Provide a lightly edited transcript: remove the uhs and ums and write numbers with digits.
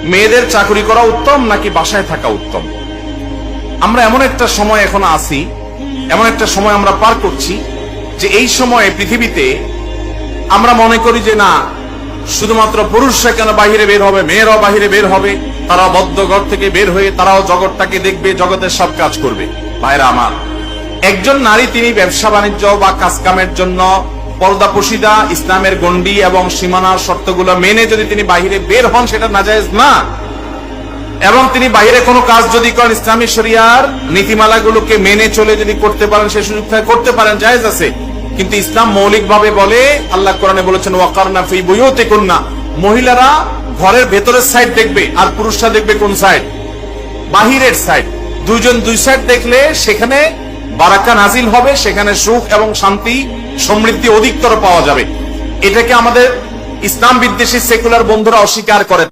মেয়েদের চাকরি করা উত্তম নাকি বাসায় থাকা উত্তম? আমরা এমন একটা সময় এখন আছি, এমন একটা সময় আমরা পার করছি যে এই সময়ে পৃথিবীতে আমরা মনে করি যে না, শুধুমাত্র পুরুষরা কেন বাহিরে বের হবে, মেয়েরাও বাহিরে বের হবে, তারা বদ্ধ ঘর থেকে বের হয়ে তারাও জগৎটাকে দেখবে, জগতের সব কাজ করবে। ভাইরা আমার, একজন নারী তিনি ব্যবসা বাণিজ্য বা কাজকামের জন্য পর্দাপোশিদা, ইসলামের গণ্ডি এবং সীমানার শর্তগুলো মেনে যদি তিনি বাহিরে বের হন, সেটা নাজায়েজ না। এবং তিনি বাহিরে কোনো কাজ যদি করেন, ইসলামী শরিয়ার নীতিমালাগুলোকে মেনে চলে যদি করতে পারেন, সে সুযোগ থেকে করতে পারেন, জায়েজ আছে। কিন্তু ইসলাম মৌলিকভাবে বলে, আল্লাহ কোরআনে বলেছেন ওয়াকারনা ফি বুয়ুতিকুন্না, মহিলারা ঘরের ভেতরের সাইড দেখবে আর পুরুষরা দেখবে কোন সাইড? বাহিরের সাইড। দুইজন দুই সাইড দেখলে সেখানে বারাকা নাজিল হবে, সেখানে সুখ এবং শান্তি সমৃদ্ধি অধিকতর পাওয়া যাবে। এটাকে আমাদের ইসলাম বিদ্বেষী সেকুলার বন্ধুরা অস্বীকার করে।